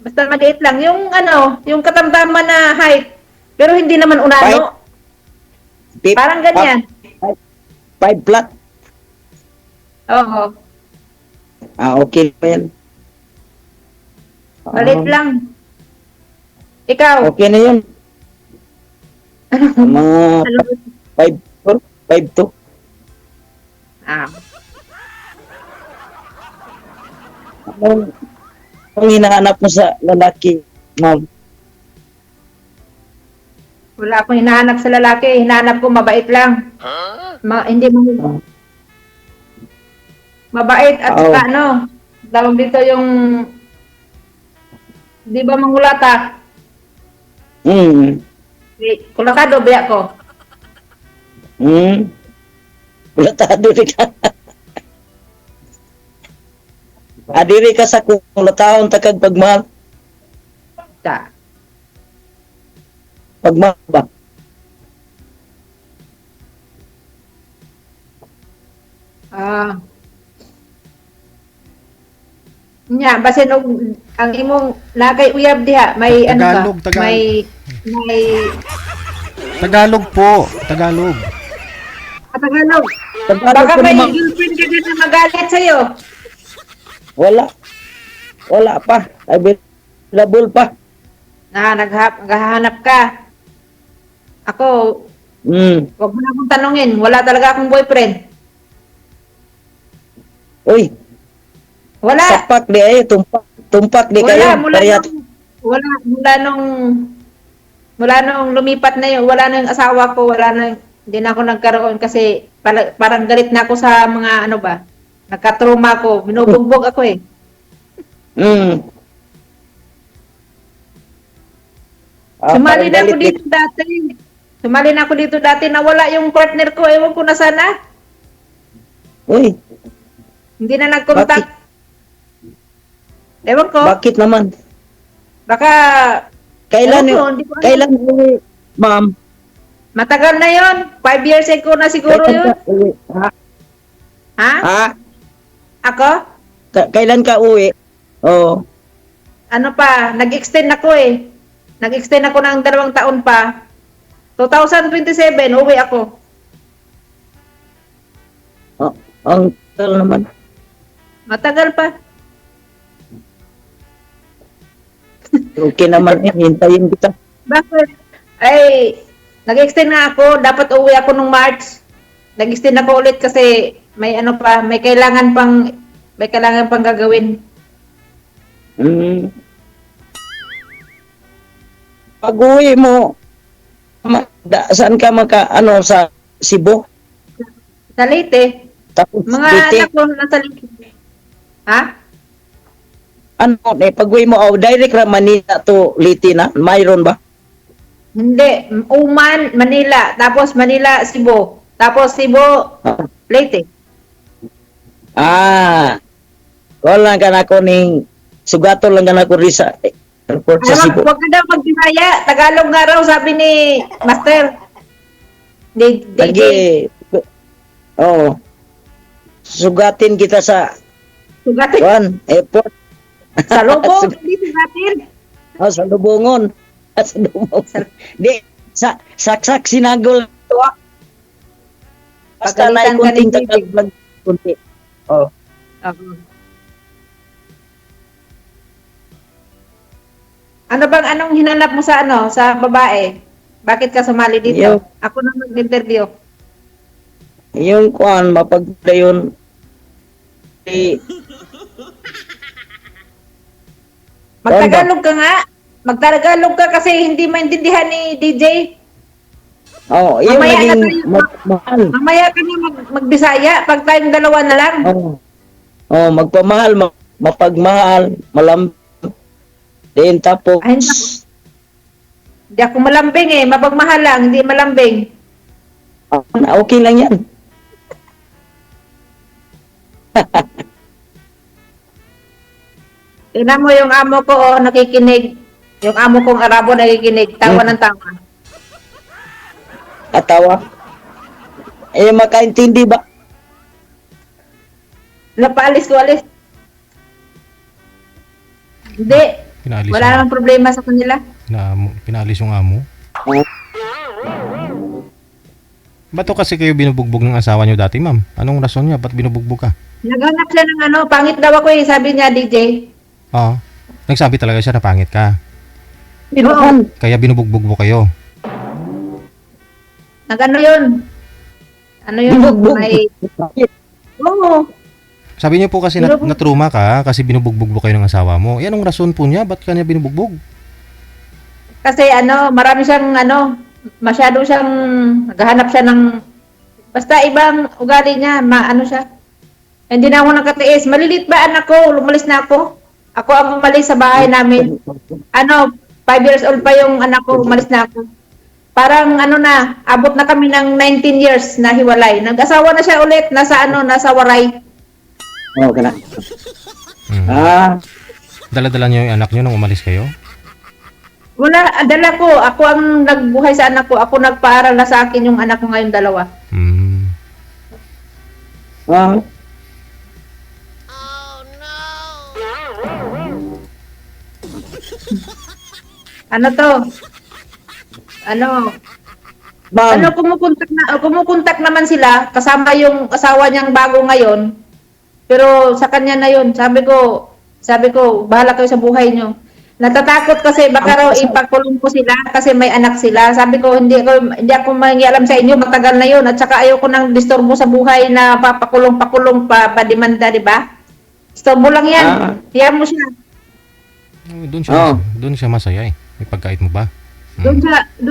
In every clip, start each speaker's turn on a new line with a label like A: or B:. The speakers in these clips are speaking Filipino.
A: Basta maliit lang. Yung ano, yung katamtaman na height. Pero hindi naman unano. Parang ganyan.
B: 5 flat.
A: Oo.
B: Okay pa yan.
A: Maliit lang. Ikaw.
B: Okay na yun. Mga
A: Ano?
B: 5'4", 5'2".
A: Ah.
B: Anong hinahanap mo sa lalaki, ma'am?
A: Wala akong hinahanap sa lalaki. Hinahanap ko mabait lang. Hindi mo mabait at saka ano, tawag dito yung di ba mangulata? Kulakado biya ko.
B: Kulatado rin ka. Adiri ka sa kulataon takag pagmahal.
A: Ta.
B: Pagmahal ba?
A: Ah. Nya basin og ang imong lagay uyab diha may ano ba? May
C: Tagalog po, Tagalog.
A: Tagalog.
B: Tagalog
A: Baka
B: ko
A: may
B: naman.
A: girlfriend ka na magalit sa'yo.
B: Wala pa. Available pa.
A: Naghahanap ka. Ako, wag mo na akong tanungin. Wala talaga akong boyfriend.
B: Uy,
A: Wala.
B: sapak di ay, tumpak di kayo.
A: Mula nung lumipat na yun, wala na yung asawa ko, hindi na ako nagkaroon kasi parang galit na ako sa mga ano ba, nagka-trauma ko, binubugbog ako eh. Sumali na ako dito dati. Sumali na ako dito dati, nawala yung partner ko, ewan ko na sana.
B: Uy,
A: Hindi na nag-contact. Ewan ko.
B: bakit naman?
A: Baka,
B: Kailan
A: ewan ko, hindi ko alam.
B: kailan uwi, ma'am?
A: Matagal na yon, 5 years ago na siguro yun.
B: Uwi?
A: Ha?
B: Ha?
A: Ako?
B: Kailan ka uwi? Oo.
A: Ano pa, nag-extend ako eh. Nag-extend ako ng 2 taon pa. 2027, uwi ako.
B: Ang tal naman.
A: Matagal pa.
B: Okay naman eh, hintayin kita.
A: Bakit? Ay, nag-extend nga ako. Dapat uwi ako nung March. Nag-extend ako ulit kasi may ano pa, may kailangan pang gagawin.
B: Pag uwi mo, saan ka sa Cebu?
A: Sa Leyte.
B: Tapos
A: Mga
B: Leyte,
A: anak ko nasa Leyte. Ha?
B: pag uwi mo, direct ra Manila to Leyte na? Mayroon ba?
A: Hindi. Uman, Manila. Tapos Manila, Cebu. Tapos Cebu, Leyte.
B: Wala ka na ako ning sugato lang ka na ako sa airport sa Cebu.
A: Huwag ka daw mag-Bisaya. Tagalog nga raw, sabi ni Master. DJ.
B: Lagi, sugatin kita sa
A: Sugatin.
B: airport.
A: Sa lubong, hindi sugatin.
B: Sa Lubongon. Sa Lubongon. Di, saksak sinagol to. Basta na
A: Pagalitan ka
B: kunting
A: ni DJ.
B: Tagalog kunti.
A: Anong hinanap mo sa babae? Bakit ka sumali dito?
B: Yung-
A: Ako na mag-interview.
B: Yung kuan mapagdayon
A: Magtagalog ka nga. Magtagalog ka kasi hindi maintindihan ni DJ.
B: yung
A: Mamaya na
B: naging mahal.
A: Mamaya ka na magbisaya pag tayong dalawa na lang.
B: Magpamahal, mapagmahal, din tapos
A: Ay, hindi ako malambing eh. Mapagmahal lang, hindi malambing.
B: okay lang yan.
A: Tingnan mo yung amo ko, nakikinig. Yung amo kong Arabo nakikinig. Tawa ng tawa.
B: Atawa. Makaintindi ba?
A: Napaalis ko, alis. Hindi.
C: Pinalis
A: Wala namang problema sa kanila.
C: pinalis yung amo. Ba't to kasi kayo binubugbog ng asawa niyo dati, ma'am? Anong rason niya? Ba't binubugbog ka?
A: Naghanap siya ng ano, pangit daw ako eh, sabi niya, DJ.
C: Oo. Nagsabi talaga siya na pangit ka.
A: Oo.
C: Kaya binubugbog mo kayo.
A: Nag-ano yun? Ano yun?
B: Binugbog.
A: May... Oo.
C: Sabi niyo po kasi
A: Binubugbog.
C: natruma ka kasi binubugbog mo kayo ng asawa mo. Yan ang rason po niya. Ba't kanya binubugbog?
A: Kasi ano, marami siyang ano, masyado siyang naghahanap siya ng basta ibang ugali niya, ano siya. Hindi na ako nakatiis. Malilit ba anak ko? Lumalis na ako. Ako ang umalis sa bahay namin. Ano, 5 years old pa yung anak ko, umalis na ako. Parang ano na, abot na kami ng 19 years na hiwalay. Nag-asawa na siya ulit, nasa ano, nasa Waray.
B: Oh, kana.
C: Hmm.
B: Dala-dala
C: niyo yung anak niyo nung umalis kayo?
A: Wala, dala ko. Ako ang nagbuhay sa anak ko. Ako nagpaaral na sa akin yung anak ko ngayon dalawa.
C: Hmm.
A: Ano to? Ano?
B: Ma'am,
A: Ano, kumukontak naman sila, kasama yung asawa niyang bago ngayon. Pero sa kanya na yun, sabi ko, bahala kayo sa buhay niyo. Natatakot kasi baka raw ipakulong ko sila kasi may anak sila. Sabi ko, hindi ako mangialam sa inyo, matagal na yun. At saka ayoko nang disturbo sa buhay na papakulong, padimanda, di ba? Disturbo lang yan. Tiyan mo siya.
C: Doon siya masaya eh. May pagkait mo ba?
A: Doon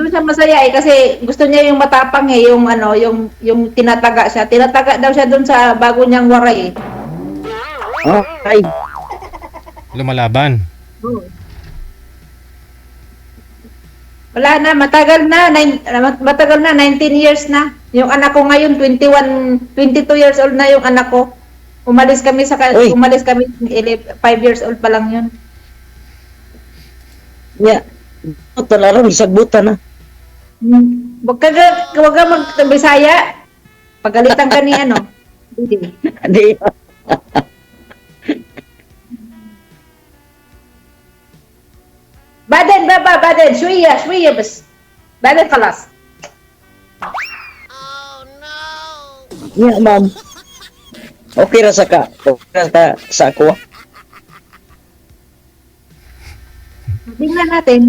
A: siya masaya eh kasi gusto niya yung matapang eh, yung ano, yung tinataga siya. Tinataga daw siya doon sa bago niyang Waray eh.
B: ay,
C: Lumalaban.
A: Wala na, matagal na, 19 years na. Yung anak ko ngayon 22 years old na yung anak ko. Umalis kami 5 years old pa lang yun.
B: ya. Ito larang isagbutan na.
A: Wag ka mag-Bisaya. Pagalitan ka ni ano. Hindi.
B: Di.
A: Baden, شوية بس. بعدين خلاص.
B: Ya, ma'am. Okay ra sa ka. Okay ra ka sa ako.
A: Tingnan natin.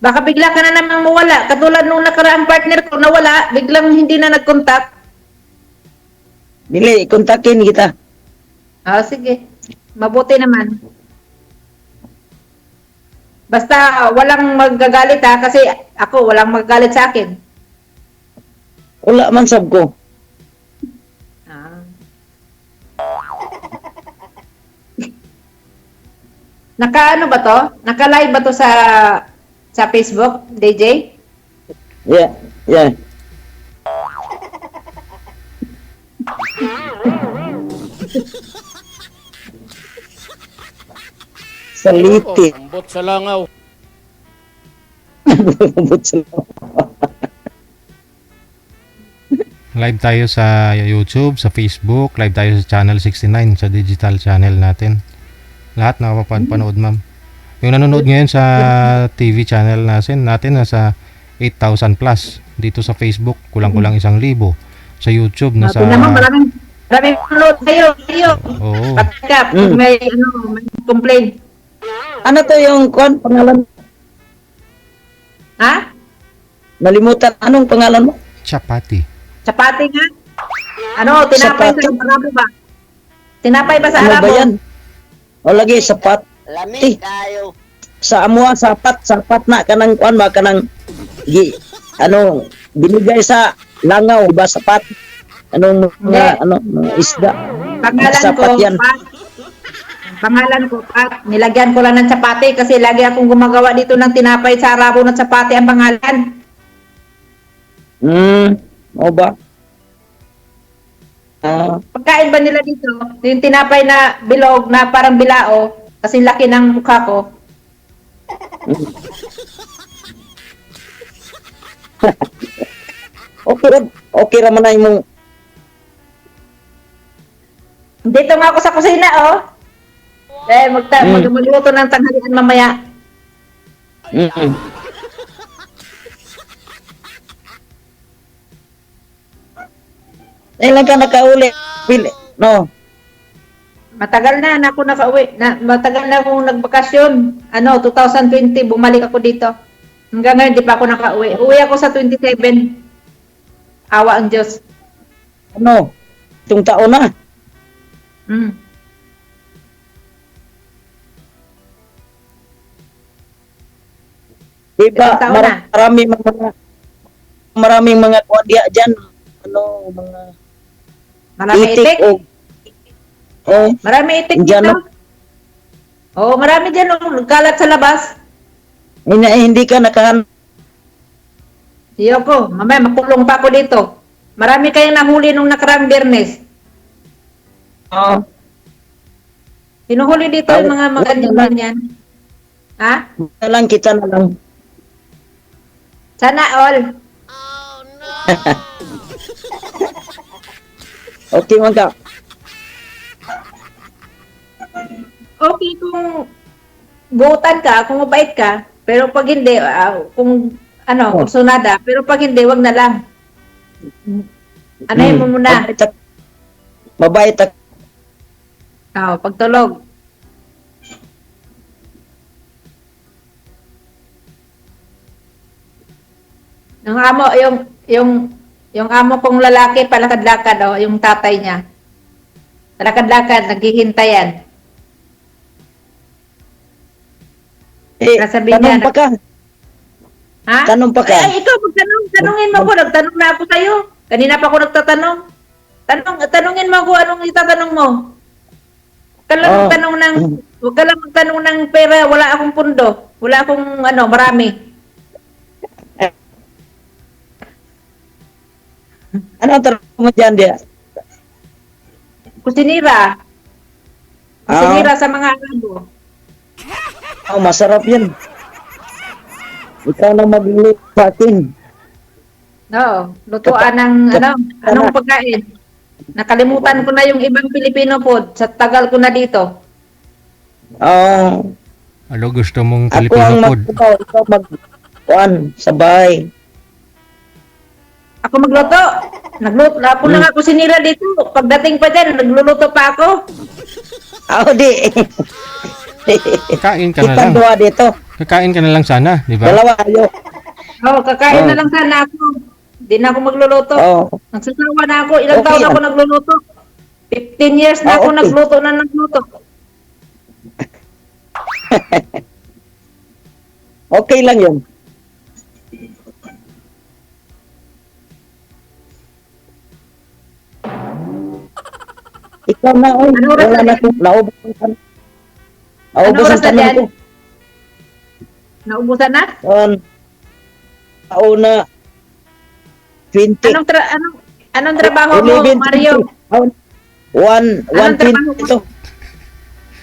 A: Baka bigla ka na namang mawala. Katulad nung nakaraang partner ko nawala, biglang hindi na nag-contact.
B: Dili, kontakin kita.
A: Sige. Mabuti naman. Basta walang magagalit kasi ako walang magagalit sa akin.
B: Wala man sab ko.
A: Naka-ano ba to? Naka-live ba to sa Facebook, DJ?
B: Ya, ya. Saliti.
D: Ambot sa langaw.
C: Live tayo sa YouTube, sa Facebook, live tayo sa Channel 69, sa digital channel natin. Lahat nakapapanood, ma'am. Yung nanonood ngayon sa TV channel natin nasa 8,000 plus. Dito sa Facebook, kulang-kulang 1,000. Sa YouTube, nasa...
A: Ito naman, maraming upload tayo.
C: Oo.
A: Patikap, may complaint.
B: Ano to yung pangalan?
A: Ha?
B: Nalimutan. Anong pangalan mo?
C: Chapati.
A: Chapati nga? Ano, tinapay
B: Chapati?
A: sa Arabo ba? Tinapay ba sa
B: Ano
A: Arabo?
B: ba yan? O lagi, sapat.
D: Lamig kayo.
B: Sa amuha, sapat na kanang kuan ba kanang binigay sa langaw ba sapat? Anong mga isda?
A: Pangalan
B: Sapat
A: ko,
B: yan.
A: Pat. Pangalan ko, Pat. Nilagyan ko lang ng chapati kasi lagi akong gumagawa dito ng tinapay sa Arabo ng chapati ang pangalan.
B: O ba?
A: Pagkain ba nila dito, yung tinapay na bilog na parang bilao, kasi laki ng mukha ko.
B: Okay ra man na imong
A: Dito nga ako sa kusina, oh. magluto ng tanghalian mamaya.
B: Mm. Ilan ka nakauli? No.
A: Matagal na ako nakauwi. Matagal na akong nagbakasyon. 2020, bumalik ako dito. Hanggang ngayon, di pa ako nakauwi. Uwi ako sa 27. Awa ang Diyos.
B: Ano? Itong taon na.
A: Mm.
B: Diba,
A: Itong taon na.
B: maraming mga kwadya dyan. Mga
A: Marami itik. Marami itik
B: Dyan,
A: dito. Oo, marami dyan. Nagkalat sa labas.
B: hindi ka nakahan.
A: Yoko, mamaya makulong pa ako dito. Marami kayong nahuli nung nakarang Biyernes.
B: Oo.
A: Hinuhuli dito yung mga ganyan. Ha?
B: Lang kita na lang.
A: Sana all.
B: Okay man ka.
A: Okay kung buutan ka, kung mabait ka, pero pag hindi, kung kursunada, pero pag hindi, wag na lang. Anayin mo muna.
B: Mabait ak.
A: Pagtulog. Yung amo kong lalaki, palakad-lakad, yung tatay niya. Palakad-lakad, naghihintayan. Sasabihin niya,
B: Tanong pa ka.
A: ha?
B: Tanong pa ka.
A: Ay, ikaw, tanungin mo ko, nagtanong na ako sa'yo. Kanina pa ako nagtatanong. Tanungin mo ako, anong itatanong mo? Huwag ka lang magtanong ng pera, wala akong pundo. Wala akong, marami.
B: Ano ang tanong mo dyan, dia?
A: Kusinira. Kusinira sa mga Arabo.
B: Masarap yan. Ikaw na maglilit sa akin.
A: No, lutuan ng, anong pagkain. Nakalimutan ko na yung ibang Filipino food. Sa tagal ko na dito.
C: Ano gusto mong
B: Ako
C: Filipino
B: ang
C: food?
B: ikaw sabay.
A: Ako magluto. Ako na nga kusinira dito. Pagdating pa dyan, nagluluto pa ako.
B: Di.
C: Kakain ka na
B: Kita
C: lang.
B: dua dito.
C: Kakain ka na lang sana, di ba?
B: Dalawa kayo.
A: Kakain na lang sana ako. Hindi na ako magluluto. Nagsasawa na ako. Ilang
B: Okay
A: taon
B: lang.
A: ako nagluluto. 15 years na ako
B: Okay.
A: nagluto.
B: Okay lang yun. Ikaw na,
A: Ano oras
B: wala
A: na
B: na
A: yan?
B: ko. Naubusan ka.
A: Ano
B: Naubusan
A: oras na
B: ka na
A: yan?
B: ko.
A: Naubusan na?
B: Taon na 20.
A: Anong trabaho mo,
B: 11,
A: Mario?
B: 1,
A: Anong
B: 1,
A: trabaho mo?
B: ito.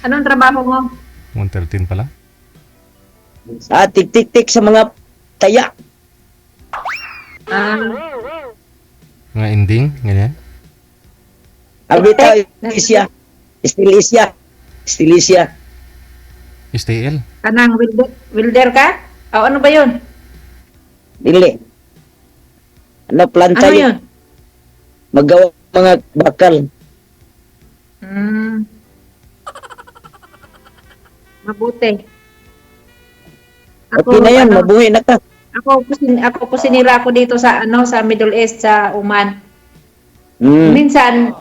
A: Anong trabaho mo?
C: 113 pala.
B: Tik-tik-tik sa mga taya.
C: Mga ending, ganyan.
B: Abita,
A: Tik-tik.
B: Istilisia.
C: STL.
A: Kanang wilder ka? Ano ba yun?
B: Dili. Planta
A: Ano
B: yun?
A: yun?
B: Magawa mga bakal.
A: Mabuti.
B: Okay na yan, mabuhay na ka.
A: Ako po sinira ako dito sa sa Middle East, sa Oman. Minsan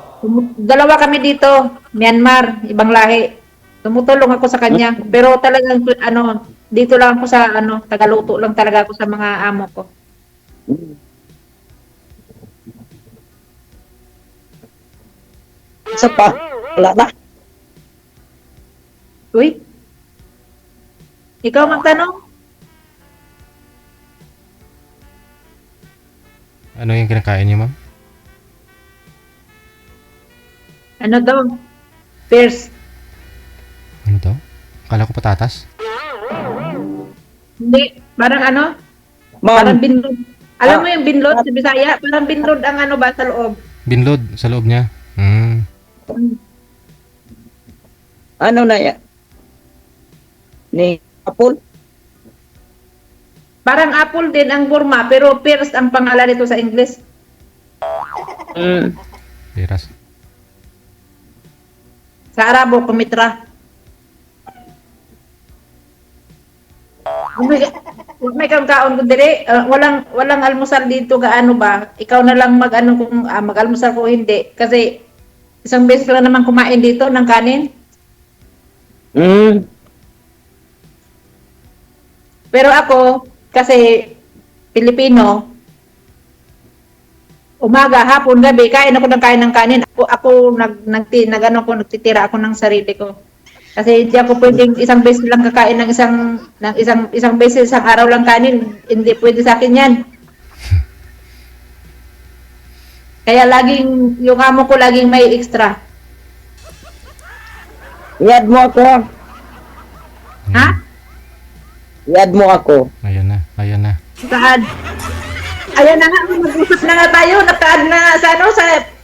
A: dalawa kami dito, Myanmar, ibang lahi. Tumutulong ako sa kanya, pero talagang dito lang ako sa tagaluto lang talaga ako sa mga amo ko.
B: Isa pa, wala na.
A: Uy. Ikaw magtanong?
C: Ano yung kinakain niyo, ma'am?
A: Ano daw? Fierce.
C: Ano to? Akala ko patatas.
A: Hindi, parang
B: Ma'am,
A: parang binlod. Alam mo yung binlod sa Bisaya? Parang binlod ang ba sa loob.
C: Binlod sa loob niya.
B: ano na yan? Ni Apple.
A: Parang apple din ang Burma, pero pears ang pangalan nito sa English.
B: Mm.
C: Piras.
A: Sa Arabo, kumitra. May kang kaon ko dire, walang almusal dito gaano ba? Ikaw na lang mag-ano kung mag-almusal ko hindi kasi isang beses lang naman kumain dito ng kanin.
B: Mm.
A: Pero ako kasi Pilipino, umaga, hapon, gabi kain ng kanin. Ako nagtitira ako ng sarili ko. Kasi hindi ako pwedeng isang beses lang kakain ng isang beses isang araw lang kanin. Hindi pwede sa akin 'yan. Kaya laging yung amo ko laging may extra.
B: I-add mo ako.
A: Ha?
B: I-add mo ako.
C: Ayan na, ayan na.
A: Saan? Ayan na nga, mag-usap na nga tayo. Naka-add na sa ano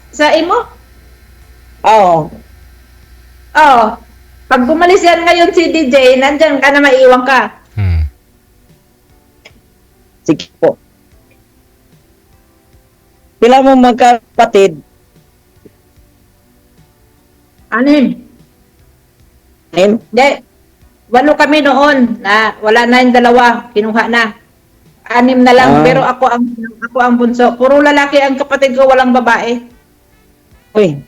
A: sa imo.
B: Oo.
A: Oh. Pag gumalis yan ngayon si DJ, nandyan ka na maiiwan ka.
B: Sige po. Pila mo magkapatid?
A: Anim.
B: Nin?
A: Hindi. 8 kami noon na wala na yung 2, kinuha na. 6 na lang pero ako ang bunso. Puro lalaki ang kapatid ko, walang babae.
B: Uy.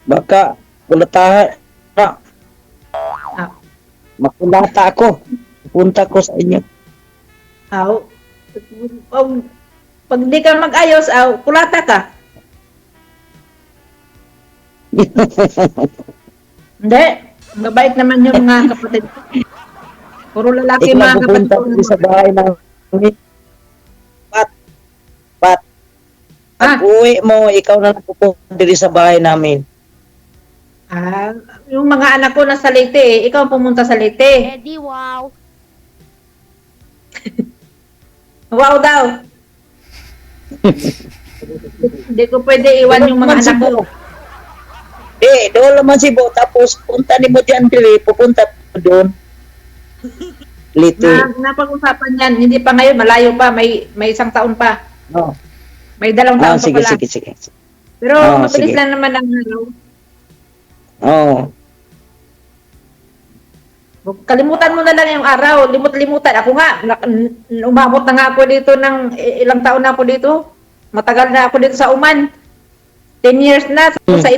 B: Baka kulatahan na.
A: Ah,
B: Makulata ako. Punta ko sa inyo.
A: aw. Pag di ka mag-ayos, kulata ka. Hindi. Mabait naman yung mga kapatid ko. Puro lalaki
B: Ikaw
A: mga kapatid
B: pupunta
A: ko.
B: ko sa bahay namin. Pat. Pag
A: Ah,
B: uwi mo, ikaw na pupunta diri sa bahay namin.
A: yung mga anak ko nasa Leyte eh. Ikaw ang pumunta sa Leyte.
D: Eddie, wow.
A: Wow daw. Hindi ko pwede iwan yung mga anak ko.
B: Doon naman si Bo. Tapos punta ni mo dyan diri. Pupunta mo doon. Lito.
A: Napag-usapan yan. Hindi pa ngayon, malayo pa. May isang taon pa.
B: No.
A: May 2 taon pa
B: Sige,
A: pala.
B: sige.
A: Pero mabilis
B: sige.
A: lang naman ang araw.
B: Oo.
A: Kalimutan mo na lang yung araw. Limot-limutan. Ako nga, umabot na nga ako dito ng ilang taon na ako dito. Matagal na ako dito sa Oman. 10 years na sa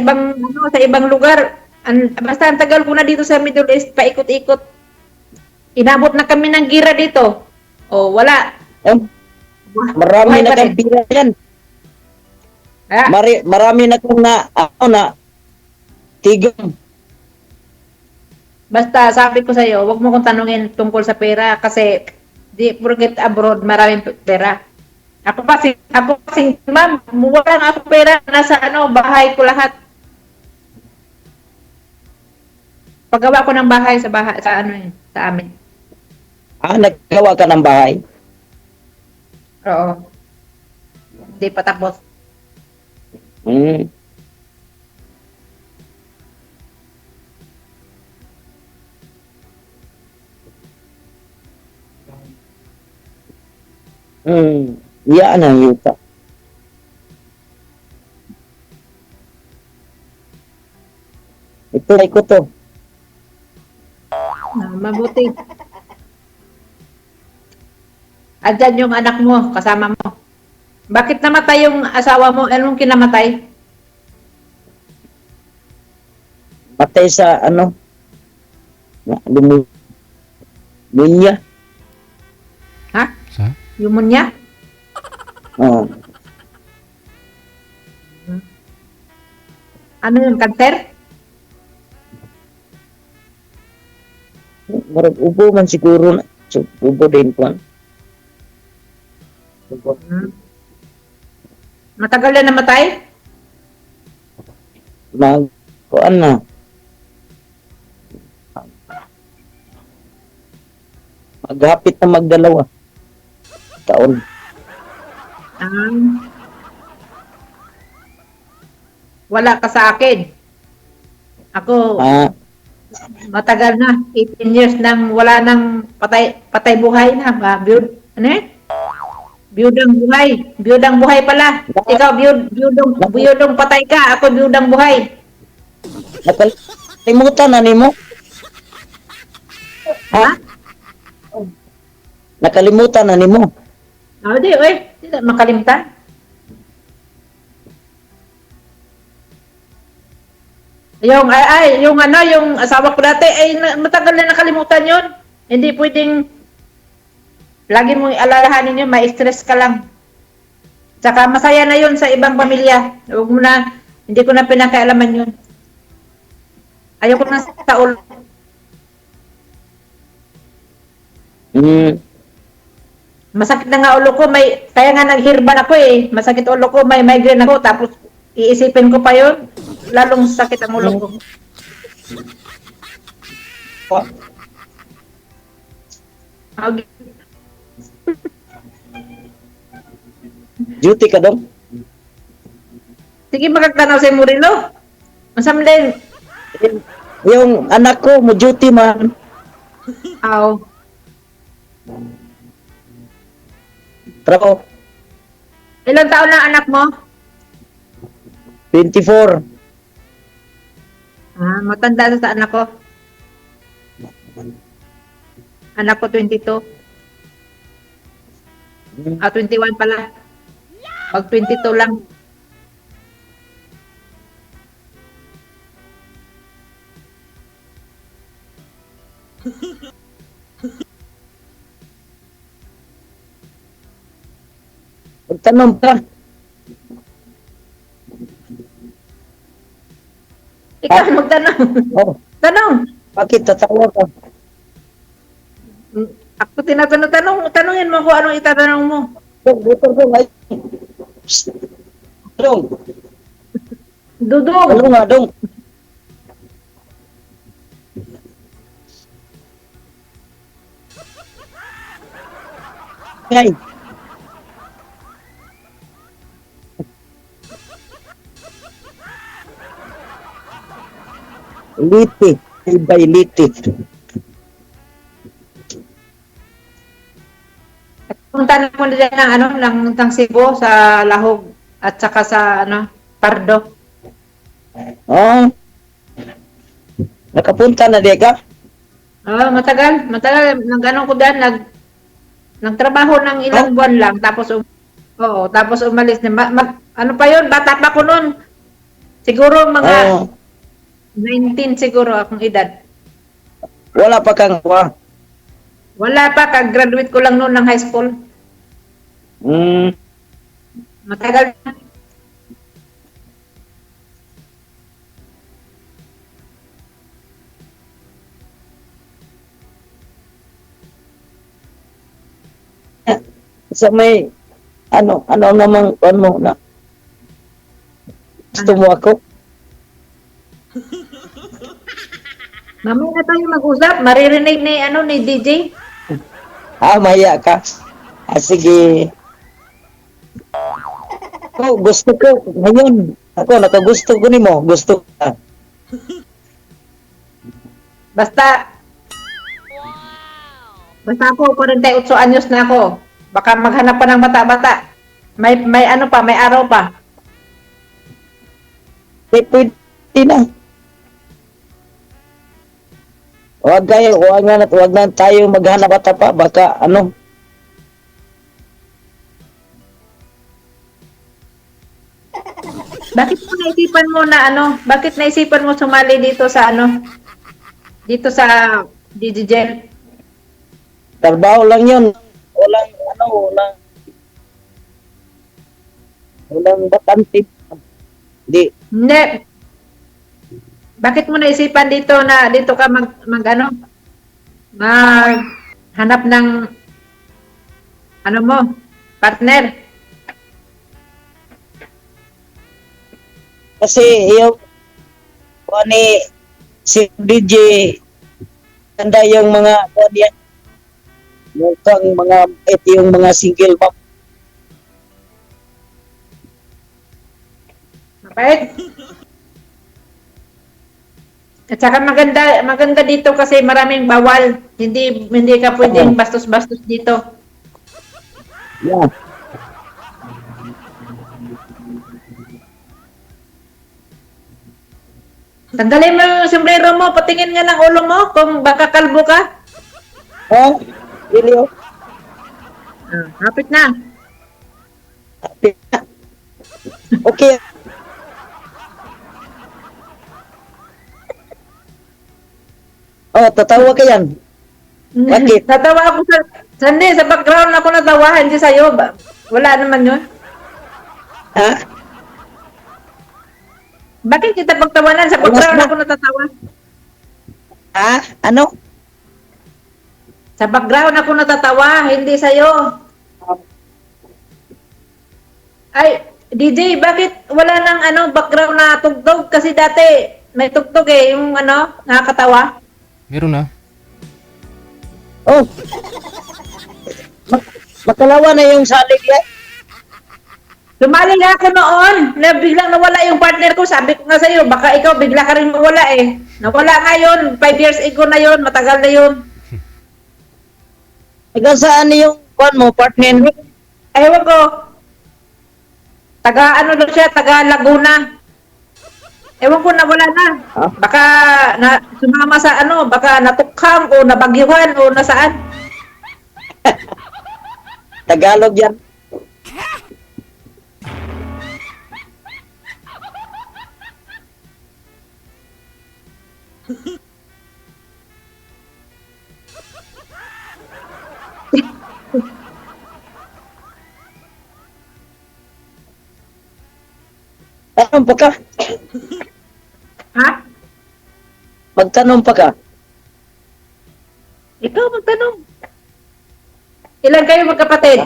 A: ibang lugar. Basta ang tagal ko na dito sa Middle East, paikot-ikot. Inabot na kami ng gira dito. Wala.
B: Marami
A: Buhay
B: na
A: pa
B: kang
A: rin.
B: pira yan.
A: Ah,
B: Marami na kang tigang.
A: Basta sabi ko sa iyo, wag mo kong tanungin tungkol sa pera kasi di porket abroad maraming pera. Ako kasi ma'am, wala nga ako pera, nasa bahay ko lahat. Paggawa ko ng bahay sa amin.
B: Naggawa ka ng bahay?
A: Oo. Hindi pa tapos.
B: Yan ang yuta. Ito ay ko to.
A: Mabuti. Andyan yung anak mo, kasama mo. Bakit namatay yung asawa mo? Anong kinamatay?
B: Patay sa lunya.
A: Ha?
C: Sa?
A: Pneumonia?
B: Oh.
A: Ano yung kanser?
B: Marag ubo man siguro na. So, ubo din ko.
A: Matagal na namatay?
B: Kuan na. Maghapit na magdalawa taon.
A: Wala ka sa akin. Ako, Matagal na, 18 years nang wala nang patay buhay na, ano eh? Biyudang buhay pala. Ikaw biyudong patay ka, ako biyudang buhay.
B: Nakalimutan na nimo? Ha?
A: Ha?
B: Nakalimutan na nimo?
A: Di na makalimutan. Yung asawa ko dati, matagal na nakalimutan yun. Hindi pwedeng, lagi mong alalahanin yun, ma-stress ka lang. Tsaka masaya na yun sa ibang pamilya. Hindi ko na pinakailaman yun. Ayoko na sa ulo.
B: Hmm.
A: Masakit na nga ulo ko, kaya nga naghirban ako eh. Masakit ulo ko, may migraine ako, tapos iisipin ko pa yun, lalong sakit ang ulo ko. Okay.
B: Duty ka dong?
A: Sige, makagtanaw sa Murilo. Masam din.
B: Yung anak ko, mo duty man.
A: Aw.
B: Trabaho.
A: Ilang taon na anak mo?
B: 24.
A: Matanda sa anak ko. Anak ko 22. 21 pala. Pag 22 lang.
B: Magtanong ka.
A: Ikaw magtanong.
B: Oh,
A: Tanong.
B: bakit tatawa ka?
A: Ako tanungin mo kung anong itatanong mo.
B: Dong, ay. Dong,
A: Dudong.
B: ano nga, dong? Ay, liti. Ibay liti.
A: Punta na mo dyan ng Cebu sa Lahog at saka sa Pardo.
B: Oh. Nakapunta na di ka?
A: Matagal. Ko dyan, nagtrabaho ng ilang buwan lang tapos umalis na. Ano pa yun? Bata pa ko noon. Siguro mga
B: Oh.
A: 19 siguro akong edad.
B: Wala pa kang wa.
A: Wala pa, kag-graduate ko lang noon ng high school.
B: Hmm.
A: Matagal na.
B: Sa may ano namang ano na gusto mo ako?
A: Mamaya na tayo mag-usap. Maririnig ni DJ.
B: Maya ka. Sige. Gusto ko ngayon. Ako nakagusto ko nimo. Gusto ka.
A: Basta ako, 48 anyos na ako. Baka maghanap pa ng bata-bata. May araw pa.
B: Pwede na. Wag na tayo maghanap bata pa. Baka ano.
A: Bakit naisipan mo sumali dito sa Digigel?
B: Trabaho lang yun. Walang bakante. Di.
A: Hindi. Bakit mo naisipan dito ka hanap ng partner?
B: Kasi yung si DJ tanda yung mga yan, mukhang mga yung mga single mom.
A: Mabait. At saka maganda dito kasi maraming bawal. Hindi ka pwedeng bastos-bastos dito.
B: Yeah.
A: Tanggalin mo yung sombrero mo, patingin nga ng ulo mo kung baka kalbo ka.
B: Oh, really? Oh.
A: Hapit na.
B: Okay. Oh, tatawa ka yan. Bakit?
A: Natawa ako Hindi, sa background ako natawa, hindi sa'yo. Wala naman yun.
B: Ha?
A: Bakit kita pagtawanan? Sa background ako natatawa.
B: Ha? Ano?
A: Sa background ako natatawa, hindi sa'yo. Ay, DJ, bakit wala nang background na tugtog? Kasi dati may tugtog yung nakakatawa.
C: Meron na.
B: Oh. Makalawa na yung salig yan.
A: Sumali nga ako noon, na biglang nawala yung partner ko. Sabi ko nga sa'yo, baka ikaw bigla ka rin mawala eh. Nawala nga yun, 5 years ago na yun, matagal na yun.
B: Ikaw saan yung kwan mo, partner?
A: Ewan ko. Taga taga Laguna. Ewan ko nawala na.
B: Ah?
A: Baka sumama sa baka natukhang o nabagyuhan o nasaan.
B: Tagalog yan. Tanong pa ka?
A: Ha?
B: Magtanong pa ka?
A: Ikaw magtanong. Ilan kayo magkapatid?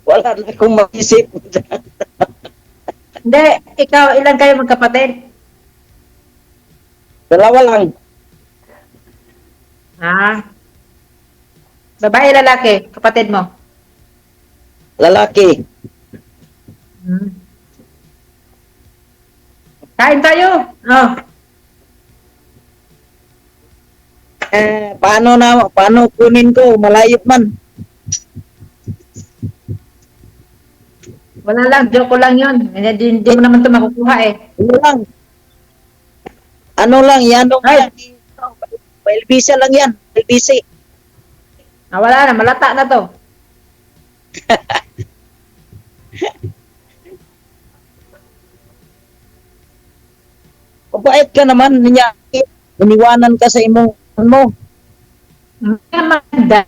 B: Wala na akong mag-isip.
A: Hindi, ikaw ilan kayo magkapatid?
B: Dalawa lang.
A: Babae, lalaki, kapatid mo?
B: Lalaki.
A: Kain tayo. Oh.
B: Paano kunin ko? Malayot man.
A: Wala lang, joke ko lang yun. Hindi mo naman ito makukuha eh.
B: Ano lang? Ano lang, yan o
A: Ay.
B: Elvisa lang yan. Elvisa.
A: Wala na, malata na to.
B: Mabait ka naman niya. Iniwanan ka sa imong mo.
A: Maganda.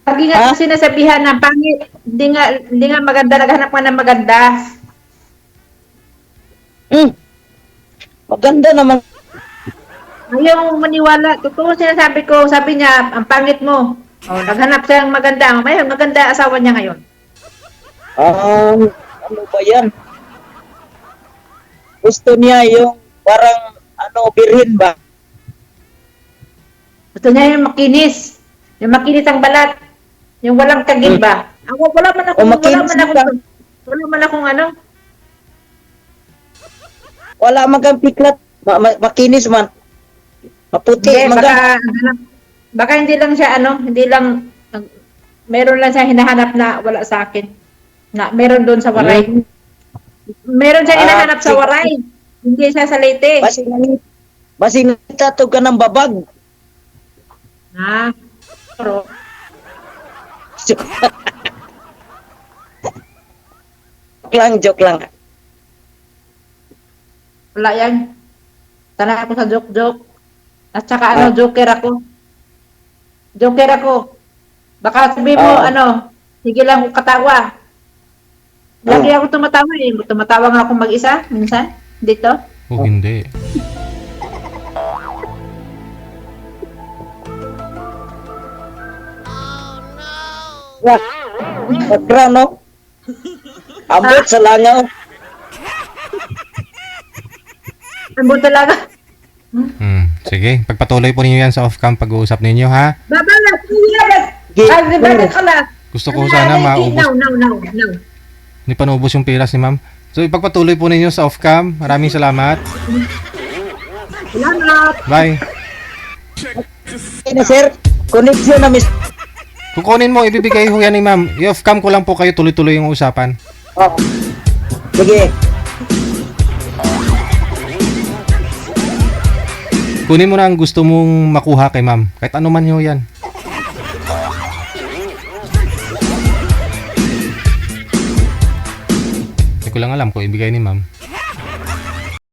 A: Lagi nga
B: Ha?
A: sinasabihan na pangit. Hindi nga maganda, naghanap ka ng maganda.
B: Maganda naman.
A: Ayaw maniwala. Totoo sinasabi ko, sabi niya, ang pangit mo. Naghanap siya ng maganda. Mamaya, maganda asawa niya ngayon.
B: Ano ba yan? Gusto niya yung parang birhin ba?
A: Gusto niya yung makinis. Yung makinis ang balat. Yung walang kagil ba? Ako, wala man akong
B: Wala man kang piklat. Makinis man. Maputi.
A: Hindi, baka hindi lang siya meron lang siya hinahanap na wala sa akin. Na meron doon sa Waray. Meron siya hinahanap sa Waray. Hindi siya sa Leyte.
B: Basi nagtatog ka ng babag.
A: Pero
B: Joke lang.
A: wala yan. Tanay ako sa joke-joke. At saka joker ako. Joker ako. Baka sabihin mo, sige lang kung katawa. Lagi ako tumatawa eh. Tumatawa nga ako mag-isa, minsan, dito.
C: O hindi.
B: Pagkra, no? Ambot sa langaw.
A: Ambot talaga.
C: Sige, pagpatuloy po ninyo yan sa off-cam pag-uusap ninyo, ha?
A: Babalat! Ay, babalat ka na!
C: Gusto ko sana maubos.
A: No.
C: Hindi pa naubos yung piras ni ma'am. So ipagpatuloy po ninyo sa off-cam. Maraming salamat.
A: Salamat.
C: Bye.
B: Okay na sir, connection na miss.
C: Kukunin mo, ibibigay ho yan ni ma'am. I-off-cam ko lang po kayo, tuloy-tuloy yung usapan.
B: Oh. Sige.
C: Kunin mo na ang gusto mong makuha kay ma'am. Kahit ano man ho yan. Hindi ko lang alam kung ibigay ni ma'am.